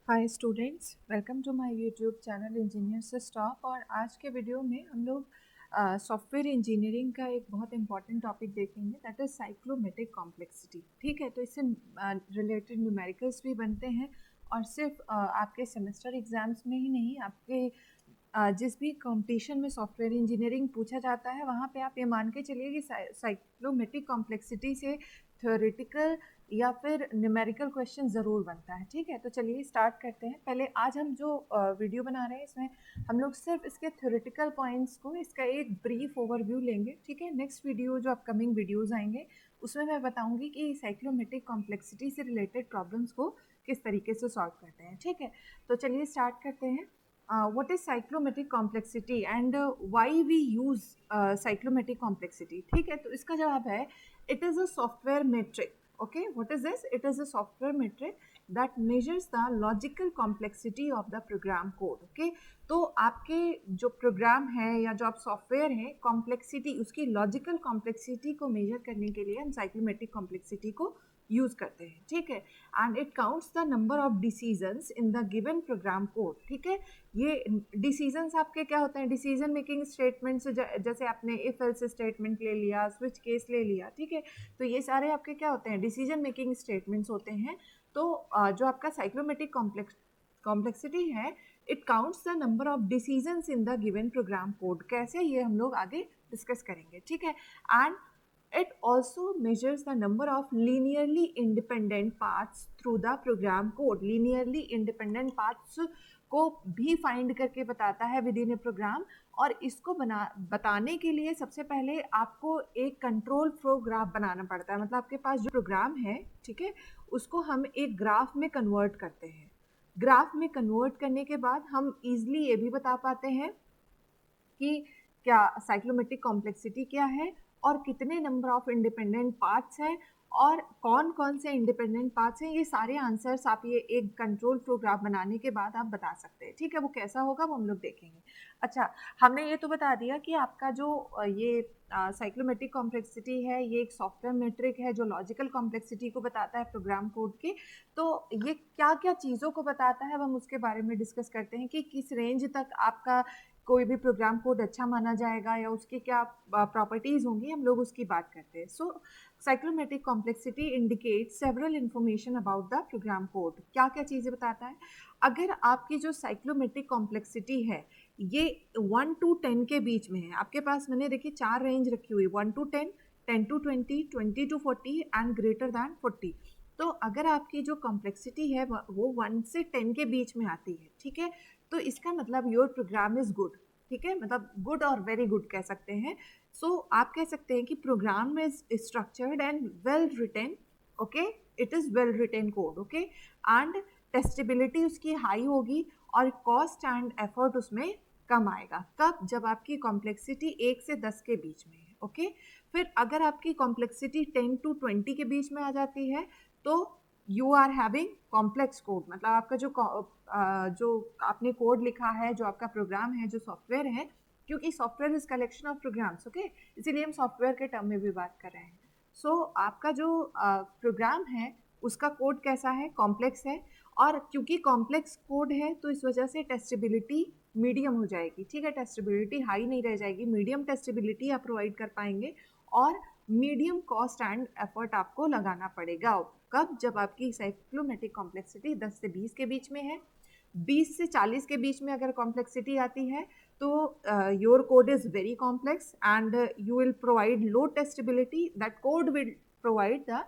Hi students, welcome to my YouTube channel engineer से stop. और आज के वीडियो में हम लोग सॉफ्टवेयर इंजीनियरिंग का एक बहुत इंपॉर्टेंट टॉपिक देखेंगे, दैट इज साइक्लोमेटिक कॉम्प्लेक्सिटी। ठीक है, तो इससे रिलेटेड न्यूमेरिकल्स भी बनते हैं और सिर्फ आपके सेमेस्टर एग्जाम्स में ही नहीं, आपके जिस भी कंपटीशन में सॉफ्टवेयर इंजीनियरिंग पूछा जाता है वहाँ पे आप ये मान के चलिए कि साइक्लोमेटिक कॉम्प्लेक्सिटी से थ्योरेटिकल या फिर न्यूमेरिकल क्वेश्चन ज़रूर बनता है। ठीक है, तो चलिए स्टार्ट करते हैं। पहले आज हम जो वीडियो बना रहे हैं इसमें हम लोग सिर्फ इसके थ्योरेटिकल पॉइंट्स को, इसका एक ब्रीफ ओवरव्यू लेंगे। ठीक है, नेक्स्ट वीडियो जो अपकमिंग वीडियोस आएंगे उसमें मैं बताऊंगी कि साइक्लोमेटिक कॉम्प्लेक्सिटी से रिलेटेड प्रॉब्लम्स को किस तरीके से सॉल्व करते हैं। ठीक है, तो चलिए स्टार्ट करते हैं। What is cyclometric complexity and why we use cyclometric complexity? ठीक है, तो इसका जवाब है it is a software metric. Okay, what is this? It is a software metric that measures the logical complexity of the program code. Okay, तो आपके जो programme है या जो आप सॉफ्टवेयर है, कॉम्प्लेक्सिटी, उसकी लॉजिकल कॉम्प्लेक्सिटी को मेजर करने के लिए हम साइक्लोमेट्रिक कॉम्प्लेक्सिटी को यूज करते हैं। ठीक है, and it counts the number of decisions in the given program code. ठीक है, ये डिसीजंस आपके क्या होते हैं? डिसीजन मेकिंग स्टेटमेंट्स, जैसे आपने इफ एल्स स्टेटमेंट ले लिया, स्विच केस ले लिया। ठीक है, तो ये सारे आपके क्या होते हैं? डिसीजन मेकिंग स्टेटमेंट्स होते हैं। तो जो आपका साइक्लोमेट्रिक कॉम्प्लेक्सिटी है, it counts the number of decisions in the given program code. कैसे, ये हम लोग आगे डिस्कस करेंगे। ठीक है, and it also measures the number of linearly independent paths through the program code. Linearly independent paths को भी फाइंड करके बताता है विद इन ए प्रोग्राम। और इसको बताने के लिए सबसे पहले आपको एक कंट्रोल फ्लो ग्राफ बनाना पड़ता है। मतलब आपके पास जो प्रोग्राम है, ठीक है, उसको हम एक ग्राफ में कन्वर्ट करते हैं। ग्राफ में कन्वर्ट करने के बाद हम इजीली ये भी बता पाते हैं कि क्या साइक्लोमेट्रिक कॉम्प्लेक्सिटी क्या है और कितने नंबर ऑफ इंडिपेंडेंट पार्ट्स हैं और कौन कौन से इंडिपेंडेंट पार्ट्स हैं। ये सारे आंसर्स आप ये एक कंट्रोल फ्लो ग्राफ बनाने के बाद आप बता सकते हैं। ठीक है, वो कैसा होगा वो हम लोग देखेंगे। अच्छा, हमने ये तो बता दिया कि आपका जो ये साइक्लोमेट्रिक कॉम्प्लेक्सिटी है, ये एक सॉफ्टवेयर मेट्रिक है जो लॉजिकल कॉम्प्लेक्सिटी को बताता है प्रोग्राम कोड की। तो ये क्या क्या चीज़ों को बताता है, हम उसके बारे में डिस्कस करते हैं कि किस रेंज तक आपका कोई भी प्रोग्राम कोड अच्छा माना जाएगा या उसकी क्या प्रॉपर्टीज़ होंगी, हम लोग उसकी बात करते हैं। So cyclomatic complexity indicate several information about the program code. क्या क्या चीज़ें बताता है? अगर आपकी जो साइक्लोमेट्रिक कॉम्प्लेक्सिटी है ये 1 to 10 के बीच में है, आपके पास मैंने देखिए 4 रेंज रखी हुई, 1 to 10, 10 to 20, 20 to 40 and greater than 40। तो अगर आपकी जो कॉम्प्लेक्सिटी है वो 1 से 10 के बीच में आती है, ठीक है, तो इसका मतलब योर प्रोग्राम इज गुड। ठीक है, मतलब गुड और वेरी गुड कह सकते हैं। सो आप कह सकते हैं कि program is structured and well written. Okay, it is well written code. Okay, and testability उसकी हाई होगी और कॉस्ट एंड एफर्ट उसमें कम आएगा। कब? जब आपकी कॉम्प्लेक्सिटी 1 से 10 के बीच में है। ओके, फिर अगर आपकी कॉम्प्लेक्सिटी 10 to 20 के बीच में आ जाती है तो you are having complex code. मतलब आपका जो आपने कोड लिखा है, जो आपका प्रोग्राम है, जो सॉफ्टवेयर है, क्योंकि software is collection of programs. Okay, इसीलिए हम सॉफ्टवेयर के टर्म में भी बात कर रहे हैं। सो आपका जो प्रोग्राम है उसका कोड कैसा है? कॉम्प्लेक्स है। और क्योंकि कॉम्प्लेक्स कोड है तो इस वजह से टेस्टेबिलिटी मीडियम हो जाएगी। ठीक है, टेस्टेबिलिटी हाई नहीं रह जाएगी, मीडियम टेस्टेबिलिटी आप प्रोवाइड कर पाएंगे और मीडियम कॉस्ट एंड एफर्ट आपको लगाना पड़ेगा। कब? जब आपकी साइक्लोमेट्रिक कॉम्प्लेक्सिटी 10 से 20 के बीच में है। 20 से 40 के बीच में अगर कॉम्प्लेक्सिटी आती है तो your code is very complex and you will provide low testability. That code will provide the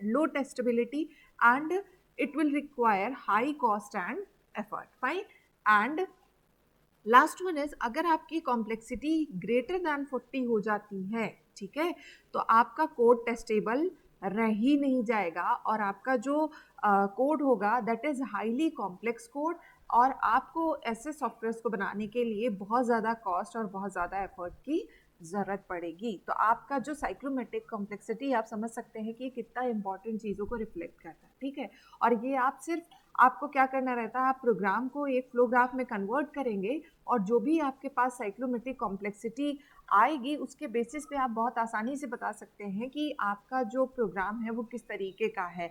low testability and it will require high cost and effort. Fine. And last one is, अगर आपकी complexity greater than 40 हो जाती है, ठीक है, तो आपका code testable रह ही नहीं जाएगा और आपका जो कोड होगा that is highly complex code और आपको ऐसे सॉफ्टवेयर्स को बनाने के लिए बहुत ज़्यादा कॉस्ट और बहुत ज़्यादा एफर्ट की ज़रूरत पड़ेगी। तो आपका जो साइक्लोमेट्रिक कॉम्प्लेक्सिटी, आप समझ सकते हैं कि कितना इंपॉर्टेंट चीज़ों को रिफ्लेक्ट करता है। ठीक है, और ये आप सिर्फ आपको क्या करना रहता है, आप प्रोग्राम को एक फ्लो ग्राफ में कन्वर्ट करेंगे और जो भी आपके पास साइक्लोमेट्रिक कॉम्प्लेक्सिटी आएगी उसके बेसिस पे आप बहुत आसानी से बता सकते हैं कि आपका जो प्रोग्राम है वो किस तरीके का है,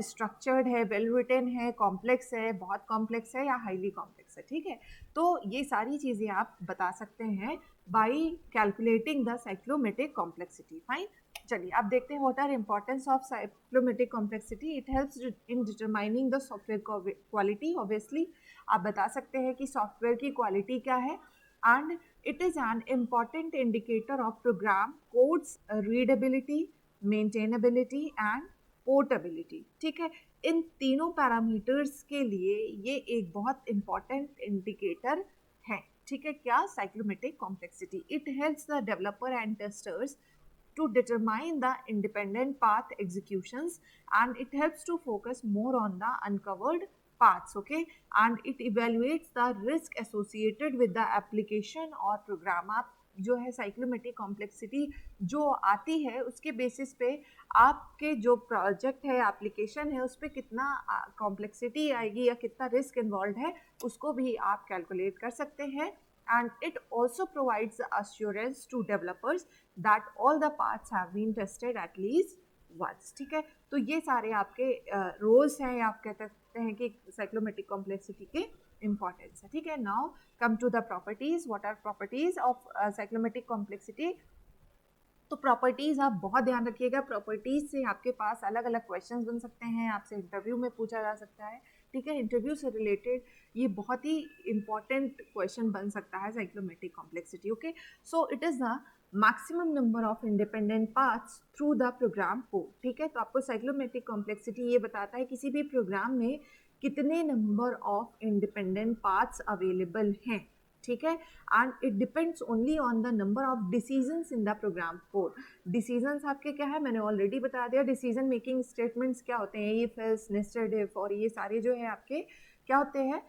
स्ट्रक्चर्ड है, वेल रिटन है, कॉम्प्लेक्स है, बहुत कॉम्प्लेक्स है या हाईली कॉम्प्लेक्स है। ठीक है, तो ये सारी चीज़ें आप बता सकते हैं by calculating the cyclomatic complexity. Fine, चलिए आप देखते हैं what are importance of cyclomatic complexity. It helps in determining the software quality. Obviously आप बता सकते हैं कि सॉफ्टवेयर की क्वालिटी क्या है, and it is an important indicator of program codes readability, maintainability and portability. ठीक है, इन तीनों पैरामीटर्स के लिए ये एक बहुत इंपॉर्टेंट इंडिकेटर है। ठीक है, क्या? Cyclomatic complexity. It helps the developer and testers to determine the independent path executions, and it helps to focus more on the uncovered paths. Okay, and it evaluates the risk associated with the application or program। आप जो है cyclomatic complexity जो आती है उसके basis पे आपके जो प्रोजेक्ट है, एप्लीकेशन है, उस पर कितना कॉम्प्लेक्सिटी आएगी या कितना रिस्क इन्वॉल्व है उसको भी आप कैलकुलेट कर सकते हैं। And it also provides the assurance to developers that all the parts have been tested at least once। ठीक है, तो ये सारे आपके रोल्स हैं, आप कह सकते हैं कि साइक्लोमेट्रिक कॉम्प्लेक्सिटी के इम्पॉर्टेंस है। ठीक है, now come to the properties. What are properties of cyclomatic complexity? तो प्रॉपर्टीज़ आप बहुत ध्यान रखिएगा, प्रॉपर्टीज़ से आपके पास अलग अलग क्वेश्चंस बन सकते हैं, आपसे इंटरव्यू में पूछा जा सकता है। ठीक है, इंटरव्यू से रिलेटेड ये बहुत ही इंपॉर्टेंट क्वेश्चन बन सकता है cyclomatic complexity. Okay, so it is the maximum number of independent paths through the program code. ठीक है, तो आपको साइक्लोमेट्रिक कॉम्प्लेक्सिटी ये बताता है किसी भी प्रोग्राम में कितने number of independent paths available हैं। ठीक है, and it depends only on the number of decisions in the program code. Decisions आपके क्या है, मैंने ऑलरेडी बता दिया। डिसीजन मेकिंग स्टेटमेंट्स क्या होते हैं, इफ एल्स, नेस्टेड इफ, और ये सारे जो है आपके क्या होते हैं,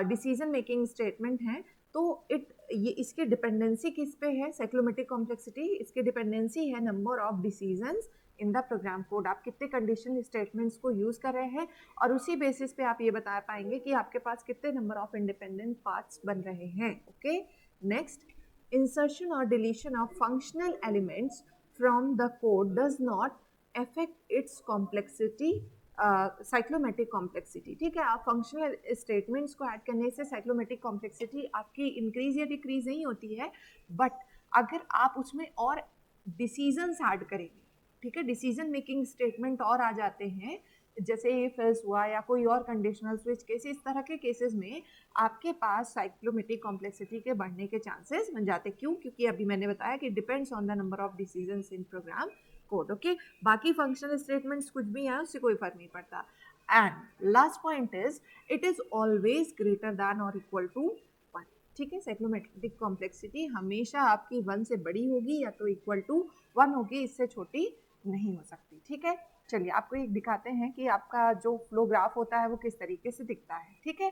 डिसीजन मेकिंग स्टेटमेंट हैं। तो ये इसके डिपेंडेंसी किस पे है, साइक्लोमेट्रिक कॉम्प्लेक्सिटी, इसके डिपेंडेंसी है number of decisions in the program code. आप कितने कंडीशन स्टेटमेंट्स को यूज़ कर रहे हैं और उसी बेसिस पे आप ये बता पाएंगे कि आपके पास कितने नंबर ऑफ इंडिपेंडेंट पार्ट्स बन रहे हैं। ओके, नेक्स्ट, इंसर्शन और deletion of functional elements from the code does not affect its complexity, cyclomatic complexity. ठीक है, आप फंक्शनल स्टेटमेंट्स को ऐड करने से साइक्लोमेट्रिक कॉम्प्लेक्सिटी आपकी इंक्रीज या डिक्रीज नहीं होती है, बट अगर आप उसमें और डिसीजंस ऐड करेंगे, ठीक है, डिसीजन मेकिंग स्टेटमेंट और आ जाते हैं, जैसे इफ एल्स हुआ या कोई और कंडीशनल स्विच केस, इस तरह के केसेस में आपके पास साइक्लोमेट्रिक कॉम्प्लेक्सिटी के बढ़ने के चांसेस बन जाते हैं। क्यों? क्योंकि अभी मैंने बताया कि depends on the number of decisions in program code. Okay, बाकी फंक्शनल स्टेटमेंट्स कुछ भी आए उससे कोई फर्क नहीं पड़ता। And last point is it is always greater than और इक्वल टू 1। ठीक है, साइक्लोमेट्रिक कॉम्प्लेक्सिटी हमेशा आपकी 1 से बड़ी होगी या तो इक्वल टू 1 होगी, इससे छोटी नहीं हो सकती। ठीक है, चलिए आपको एक दिखाते हैं कि आपका जो फ्लो ग्राफ होता है वो किस तरीके से दिखता है। ठीक है,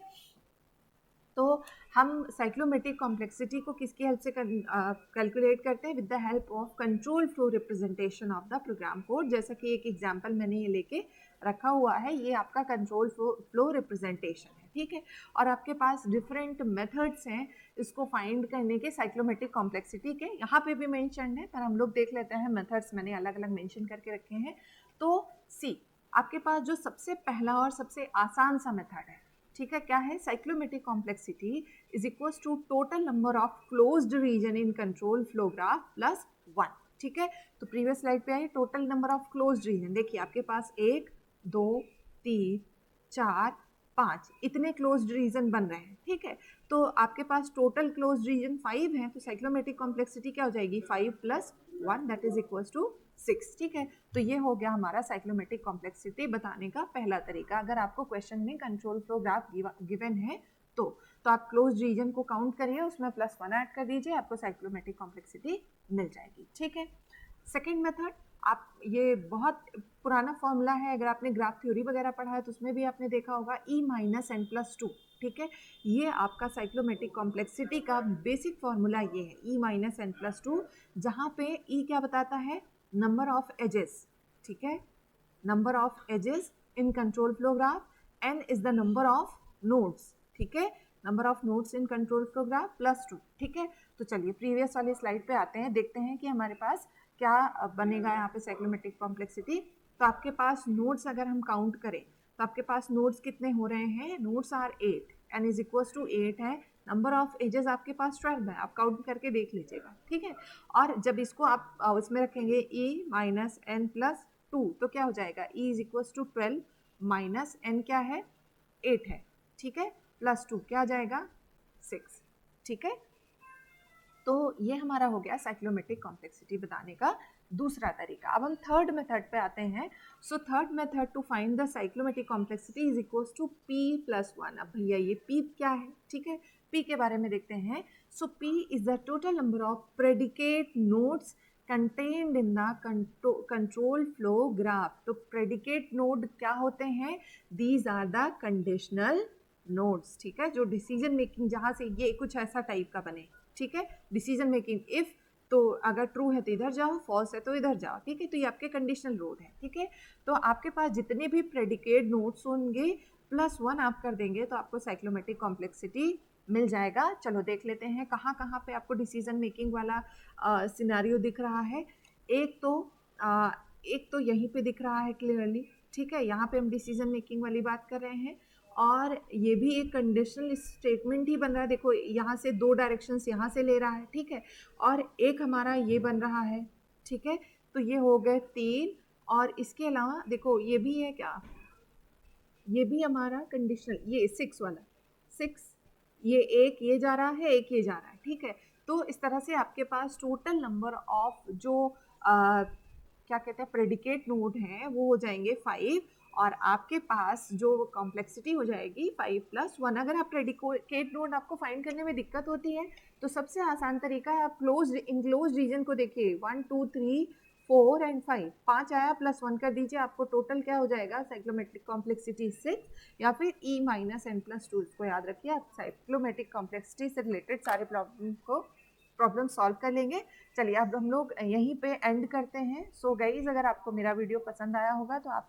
तो हम साइक्लोमेट्रिक कॉम्प्लेक्सिटी को किसकी हेल्प से कैलकुलेट करते हैं? With the help of control flow representation of the program code. जैसा कि एक एग्जांपल मैंने ये लेके रखा हुआ है, ये आपका कंट्रोल फ्लो रिप्रेजेंटेशन है। ठीक है, और आपके पास डिफरेंट मेथड्स हैं इसको फाइंड करने के साइक्लोमेट्रिक कॉम्प्लेक्सिटी के, यहाँ पे भी मेंशन है, पर हम लोग देख लेते हैं मेथड्स मैंने अलग अलग मेंशन करके रखे हैं। तो सी, आपके पास जो सबसे पहला और सबसे आसान सा मेथड है, ठीक है, क्या है? Cyclomatic complexity is equals to total number of closed region in control flow graph plus 1। ठीक है, तो प्रीवियस स्लाइड पे आइए, total number of closed region, देखिए आपके पास 1 2 3 4 5 इतने क्लोज्ड रीजन बन रहे हैं। ठीक है, तो आपके पास टोटल क्लोज्ड रीजन 5 है, तो साइक्लोमेट्रिक कॉम्प्लेक्सिटी क्या हो जाएगी? 5 + 1 दैट इज इक्वल्स टू 6। ठीक है, तो ये हो गया हमारा साइक्लोमेट्रिक कॉम्प्लेक्सिटी बताने का पहला तरीका। अगर आपको क्वेश्चन में कंट्रोल फ्लो ग्राफ गिवन है तो आप क्लोज रीजन को काउंट करिए, उसमें +1 ऐड कर दीजिए, आपको साइक्लोमेट्रिक कॉम्प्लेक्सिटी मिल जाएगी। ठीक है, सेकेंड मेथड, आप ये बहुत पुराना फॉर्मूला है, अगर आपने ग्राफ थ्योरी वगैरह पढ़ा है तो उसमें भी आपने देखा होगा, E - n+2। ठीक है, ये आपका साइक्लोमेट्रिक कॉम्प्लेक्सिटी का बेसिक फॉर्मूला ये है, E - n+2, जहाँ पे E क्या बताता है? Number of edges. ठीक है, number of edges in control flow graph, n is the number of nodes. ठीक है, number of nodes in control flow graph +2, ठीक है। तो चलिए प्रीवियस वाली स्लाइड पे आते हैं, देखते हैं कि हमारे पास क्या बनेगा यहाँ पे साइक्लोमेट्रिक कॉम्प्लेक्सिटी। तो आपके पास नोड्स अगर हम काउंट करें तो आपके पास नोड्स कितने हो रहे हैं, nodes are 8, n is equal to 8 है। नंबर ऑफ एजेस आपके पास 12 है, आप काउंट करके देख लीजिएगा, ठीक है। और जब इसको आप उसमें रखेंगे e माइनस एन प्लस 2 तो क्या हो जाएगा, e is equal to 12 minus n क्या है 8 है, ठीक है, +2 क्या आ जाएगा 6, ठीक है। तो ये हमारा हो गया साइक्लोमेट्रिक कॉम्प्लेक्सिटी बताने का दूसरा तरीका। अब हम थर्ड मेथड पे आते हैं। So third method to find the cyclomatic complexity is equals to p+1। अब भैया ये p क्या है, ठीक है, p के बारे में देखते हैं। So p is the total number of predicate nodes contained in the control flow graph. तो प्रेडिकेट नोड क्या होते हैं, these are the conditional nodes, ठीक है, जो डिसीजन मेकिंग जहाँ से ये कुछ ऐसा टाइप का बने, ठीक है, डिसीजन मेकिंग इफ, तो अगर ट्रू है तो इधर जाओ, फॉल्स है तो इधर जाओ, ठीक है। तो ये आपके कंडीशनल नोड है, ठीक है। तो आपके पास जितने भी प्रेडिकेट नोड्स होंगे +1 आप कर देंगे तो आपको साइक्लोमेट्रिक कॉम्प्लेक्सिटी मिल जाएगा। चलो देख लेते हैं कहाँ कहाँ पे आपको डिसीजन मेकिंग वाला सिनारियो दिख रहा है। एक तो यहीं पे दिख रहा है क्लियरली, ठीक है, यहाँ पे हम डिसीजन मेकिंग वाली बात कर रहे हैं। और ये भी एक कंडीशनल स्टेटमेंट ही बन रहा है, देखो यहाँ से 2 डायरेक्शंस यहाँ से ले रहा है, ठीक है, और एक हमारा ये बन रहा है, ठीक है। तो ये हो गए 3, और इसके अलावा देखो ये भी है क्या, ये भी हमारा कंडीशनल, ये 6 वाला 6, ये एक ये जा रहा है, एक ये जा रहा है, ठीक है। तो इस तरह से आपके पास टोटल नंबर ऑफ जो क्या कहते हैं प्रेडिकेट नोड हैं वो हो जाएंगे 5, और आपके पास जो कॉम्प्लेक्सिटी हो जाएगी 5+1। अगर आप प्रेडिकेट नोड आपको फाइंड करने में दिक्कत होती है तो सबसे आसान तरीका है, आप क्लोज इनक्लोज रीजन को देखिए, 1 2 3 4 एंड 5, 5 आया +1 कर दीजिए, आपको टोटल क्या हो जाएगा साइक्लोमेट्रिक कॉम्प्लेक्सिटी 6, या फिर e माइनस एन प्लस 2। इसको याद रखिए, आप साइक्लोमेट्रिक कॉम्प्लेक्सिटी से रिलेटेड सारे प्रॉब्लम सॉल्व कर लेंगे। चलिए अब हम लोग यहीं पे एंड करते हैं। सो गाइज अगर आपको मेरा वीडियो पसंद आया होगा तो आप